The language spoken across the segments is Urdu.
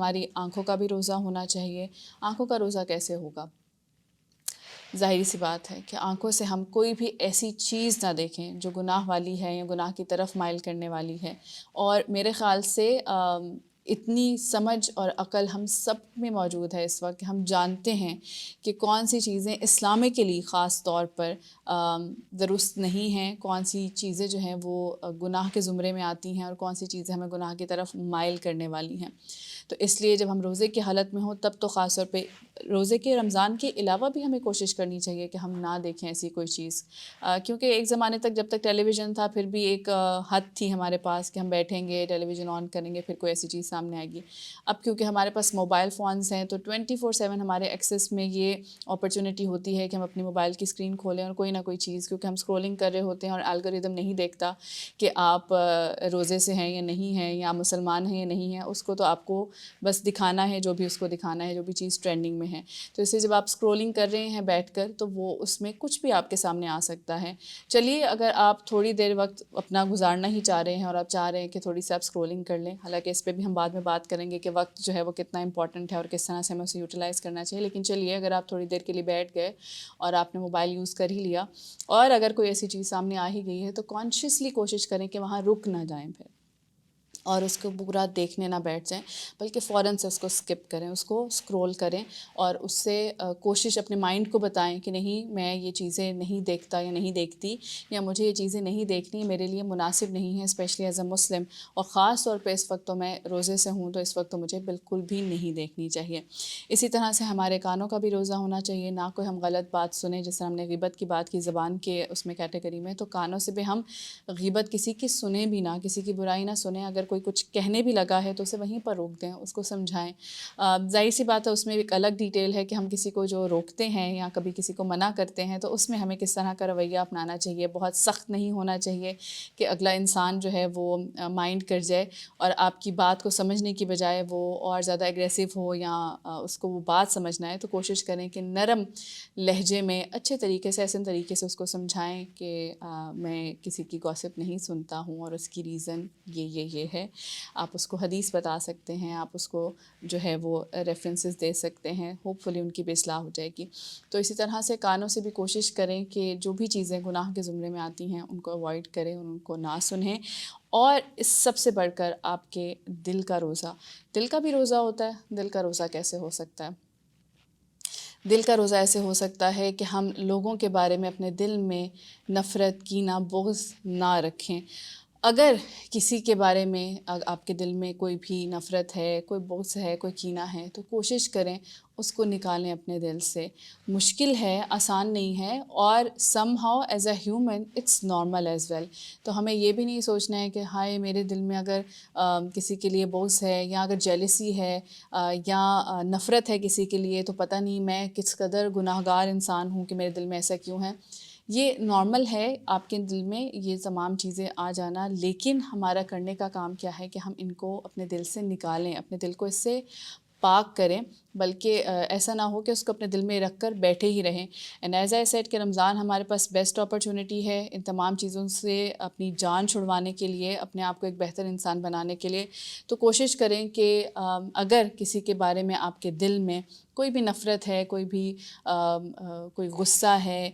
ہماری آنکھوں کا بھی روزہ ہونا چاہیے. آنکھوں کا روزہ کیسے ہوگا؟ ظاہری سی بات ہے کہ آنکھوں سے ہم کوئی بھی ایسی چیز نہ دیکھیں جو گناہ والی ہے یا گناہ کی طرف مائل کرنے والی ہے. اور میرے خیال سے اتنی سمجھ اور عقل ہم سب میں موجود ہے اس وقت کہ ہم جانتے ہیں کہ کون سی چیزیں اسلامکلی لیے خاص طور پر درست نہیں ہیں، کون سی چیزیں جو ہیں وہ گناہ کے زمرے میں آتی ہیں اور کون سی چیزیں ہمیں گناہ کی طرف مائل کرنے والی ہیں. تو اس لیے جب ہم روزے کی حالت میں ہوں تب تو خاص طور پہ روزے کے رمضان کے علاوہ بھی ہمیں کوشش کرنی چاہیے کہ ہم نہ دیکھیں ایسی کوئی چیز. کیونکہ ایک زمانے تک جب تک ٹیلی ویژن تھا پھر بھی ایک حد تھی ہمارے پاس کہ ہم بیٹھیں گے ٹیلی ویژن آن کریں گے پھر کوئی ایسی چیز سامنے آئے گی. اب کیونکہ ہمارے پاس موبائل فونز ہیں تو 24/7 ہمارے ایکسیس میں یہ اپرچونٹی ہوتی ہے کہ ہم اپنی موبائل کی اسکرین کھولیں اور کوئی نہ کوئی چیز، کیونکہ ہم اسکرولنگ کر رہے ہوتے ہیں اور الگوریدم نہیں دیکھتا کہ آپ روزے سے ہیں یا نہیں ہیں یا مسلمان ہیں یا نہیں ہیں. اس کو تو آپ کو بس دکھانا ہے جو بھی اس کو دکھانا ہے، جو بھی چیز ٹرینڈنگ میں ہے. تو اس سے جب آپ اسکرولنگ کر رہے ہیں بیٹھ کر تو وہ اس میں کچھ بھی آپ کے سامنے آ سکتا ہے. چلیے اگر آپ تھوڑی دیر وقت اپنا گزارنا ہی چاہ رہے ہیں اور آپ چاہ رہے ہیں کہ تھوڑی سی آپ اسکرولنگ کر لیں، حالانکہ اس پہ بھی ہم بعد میں بات کریں گے کہ وقت جو ہے وہ کتنا امپورٹنٹ ہے اور کس طرح سے ہمیں اسے یوٹیلائز کرنا چاہیے. لیکن چلیے اگر آپ تھوڑی دیر کے لیے بیٹھ گئے اور آپ نے موبائل یوز کر ہی لیا اور اگر کوئی ایسی چیز سامنے آ ہی گئی ہے تو کانشیسلی کوشش کریں کہ وہاں رک نہ جائیں پھر اور اس کو پورا دیکھنے نہ بیٹھ جائیں، بلکہ فوراً سے اس کو اسکپ کریں، اس کو اسکرول کریں اور اس سے کوشش اپنے مائنڈ کو بتائیں کہ نہیں میں یہ چیزیں نہیں دیکھتا یا نہیں دیکھتی، یا مجھے یہ چیزیں نہیں دیکھنی، میرے لیے مناسب نہیں ہے اسپیشلی ایز اے مسلم، اور خاص طور پہ اس وقت تو میں روزے سے ہوں تو اس وقت تو مجھے بالکل بھی نہیں دیکھنی چاہیے. اسی طرح سے ہمارے کانوں کا بھی روزہ ہونا چاہیے، نہ کوئی ہم غلط بات سنیں. جس طرح ہم نے غیبت کی بات کی زبان کے اس میں کیٹیگری میں، تو کانوں سے بھی ہم غیبت کسی کی سنیں بھی نہ، کسی کی برائی نہ سنیں. اگر کوئی کچھ کہنے بھی لگا ہے تو اسے وہیں پر روک دیں، اس کو سمجھائیں. ظاہر سی بات ہے اس میں ایک الگ ڈیٹیل ہے کہ ہم کسی کو جو روکتے ہیں یا کبھی کسی کو منع کرتے ہیں تو اس میں ہمیں کس طرح کا رویہ اپنانا چاہیے. بہت سخت نہیں ہونا چاہیے کہ اگلا انسان جو ہے وہ مائنڈ کر جائے اور آپ کی بات کو سمجھنے کی بجائے وہ اور زیادہ ایگریسو ہو یا اس کو وہ بات سمجھنا ہے. تو کوشش کریں کہ نرم لہجے میں اچھے طریقے سے ایسے طریقے سے اس کو سمجھائیں کہ میں کسی کی گوسپ نہیں سنتا ہوں اور اس کی ریزن یہ ہے. آپ اس کو حدیث بتا سکتے ہیں، آپ اس کو جو ہے وہ ریفرنسز دے سکتے ہیں، ہوپ فلی ان کی بھی اصلاح ہو جائے گی. تو اسی طرح سے کانوں سے بھی کوشش کریں کہ جو بھی چیزیں گناہ کے زمرے میں آتی ہیں ان کو اوائڈ کریں، ان کو نہ سنیں. اور اس سب سے بڑھ کر آپ کے دل کا روزہ، دل کا بھی روزہ ہوتا ہے. دل کا روزہ کیسے ہو سکتا ہے؟ دل کا روزہ ایسے ہو سکتا ہے کہ ہم لوگوں کے بارے میں اپنے دل میں نفرت، کینہ، بغض نہ رکھیں. اگر کسی کے بارے میں آپ کے دل میں کوئی بھی نفرت ہے، کوئی بغض ہے، کوئی کینہ ہے تو کوشش کریں اس کو نکالیں اپنے دل سے. مشکل ہے، آسان نہیں ہے، اور somehow as a human it's normal as well. تو ہمیں یہ بھی نہیں سوچنا ہے کہ ہائے میرے دل میں اگر کسی کے لیے بغض ہے یا اگر جیلسی ہے یا نفرت ہے کسی کے لیے تو پتہ نہیں میں کس قدر گناہ گار انسان ہوں کہ میرے دل میں ایسا کیوں ہے. یہ نارمل ہے آپ کے دل میں یہ تمام چیزیں آ جانا، لیکن ہمارا کرنے کا کام کیا ہے کہ ہم ان کو اپنے دل سے نکالیں، اپنے دل کو اس سے پاک کریں، بلکہ ایسا نہ ہو کہ اس کو اپنے دل میں رکھ کر بیٹھے ہی رہیں. اینڈ ایز آئی سیڈ کہ رمضان ہمارے پاس بیسٹ اپرچونٹی ہے ان تمام چیزوں سے اپنی جان چھڑوانے کے لیے، اپنے آپ کو ایک بہتر انسان بنانے کے لیے. تو کوشش کریں کہ اگر کسی کے بارے میں آپ کے دل میں کوئی بھی نفرت ہے، کوئی بھی کوئی غصہ ہے،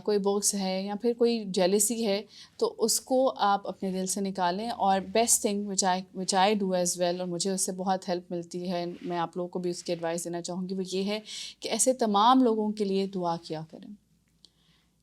کوئی بغض ہے یا پھر کوئی جیلسی ہے تو اس کو آپ اپنے دل سے نکالیں. اور best thing which I do as well, اور مجھے اس سے بہت ہیلپ ملتی ہے، میں آپ لوگوں کو بھی اس کی ایڈوائس دینا چاہوں گی، وہ یہ ہے کہ ایسے تمام لوگوں کے لیے دعا کیا کریں.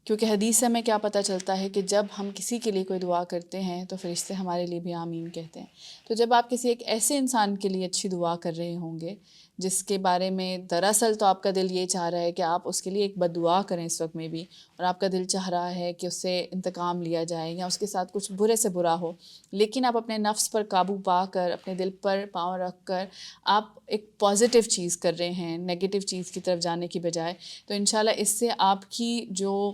کیونکہ حدیث سے ہمیں کیا پتہ چلتا ہے کہ جب ہم کسی کے لیے کوئی دعا کرتے ہیں تو فرشتے ہمارے لیے بھی آمین کہتے ہیں. تو جب آپ کسی ایک ایسے انسان کے لیے اچھی دعا کر رہے ہوں گے جس کے بارے میں دراصل تو آپ کا دل یہ چاہ رہا ہے کہ آپ اس کے لیے ایک بد دعا کریں اس وقت میں بھی، اور آپ کا دل چاہ رہا ہے کہ اس سے انتقام لیا جائے یا اس کے ساتھ کچھ برے سے برا ہو، لیکن آپ اپنے نفس پر قابو پا کر، اپنے دل پر پاؤں رکھ کر آپ ایک پازیٹیو چیز کر رہے ہیں، نیگیٹو چیز کی طرف جانے کی بجائے، تو انشاءاللہ اس سے آپ کی جو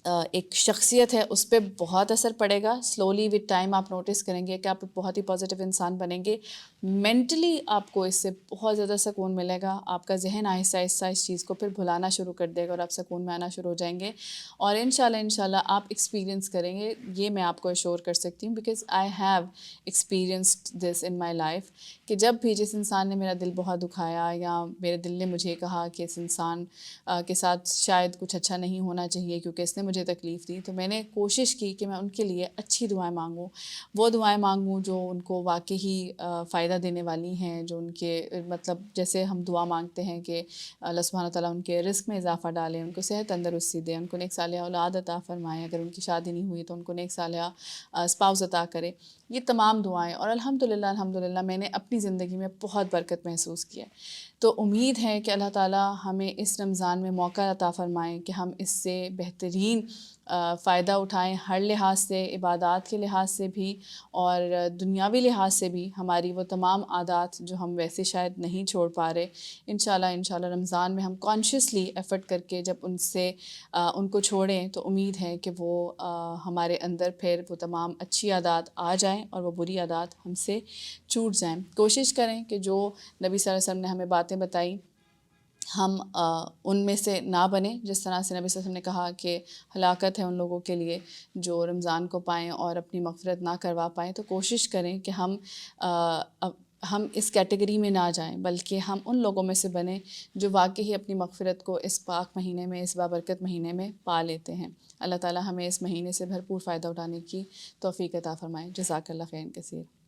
ایک شخصیت ہے اس پہ بہت اثر پڑے گا. سلولی وتھ ٹائم آپ نوٹس کریں گے کہ آپ ایک بہت ہی پازیٹیو انسان بنیں گے. مینٹلی آپ کو اس سے بہت زیادہ سکون ملے گا. آپ کا ذہن آہستہ آہستہ اس چیز کو پھر بھلانا شروع کر دے گا اور آپ سکون میں آنا شروع ہو جائیں گے. اور انشاءاللہ آپ ایکسپیرینس کریں گے. یہ میں آپ کو ایشور کر سکتی ہوں because I have experienced this in my life کہ جب بھی جس انسان نے میرا دل بہت دکھایا یا میرے دل نے مجھے کہا کہ اس انسان کے ساتھ شاید کچھ اچھا نہیں ہونا چاہیے کیونکہ اس نے مجھے تکلیف دی، تو میں نے کوشش کی کہ میں ان کے لیے اچھی دعائیں مانگوں، وہ دعائیں مانگوں جو ان کو واقعی فائدہ دینے والی ہیں، جو ان کے مطلب جیسے ہم دعا مانگتے ہیں کہ اللہ سبحانہ تعالیٰ ان کے رزق میں اضافہ ڈالیں، ان کو صحت تندرستی دے، ان کو نیک صالحہ اولاد عطا فرمائے، اگر ان کی شادی نہیں ہوئی تو ان کو نیک صالحہ اسپاؤس عطا کرے. یہ تمام دعائیں، اور الحمدللہ میں نے اپنی زندگی میں بہت برکت محسوس کی ہے. تو امید ہے کہ اللہ تعالیٰ ہمیں اس رمضان میں موقع عطا فرمائیں کہ ہم اس سے بہترین فائدہ اٹھائیں، ہر لحاظ سے، عبادات کے لحاظ سے بھی اور دنیاوی لحاظ سے بھی. ہماری وہ تمام عادات جو ہم ویسے شاید نہیں چھوڑ پا رہے، انشاءاللہ رمضان میں ہم کانشیسلی ایفرٹ کر کے جب ان کو چھوڑیں تو امید ہے کہ وہ ہمارے اندر پھر وہ تمام اچھی عادات آ جائیں اور وہ بری عادات ہم سے چھوٹ جائیں. کوشش کریں کہ جو نبی صلی اللہ علیہ وسلم نے ہمیں باتیں بتائیں ہم ان میں سے نہ بنیں. جس طرح سے نبی صلی اللہ علیہ وسلم نے کہا کہ ہلاکت ہے ان لوگوں کے لیے جو رمضان کو پائیں اور اپنی مغفرت نہ کروا پائیں، تو کوشش کریں کہ ہم اس کیٹیگری میں نہ جائیں بلکہ ہم ان لوگوں میں سے بنیں جو واقعی اپنی مغفرت کو اس پاک مہینے میں، اس بابرکت مہینے میں پا لیتے ہیں. اللہ تعالیٰ ہمیں اس مہینے سے بھرپور فائدہ اٹھانے کی توفیق عطا فرمائے. جزاک اللہ خیر کثیر.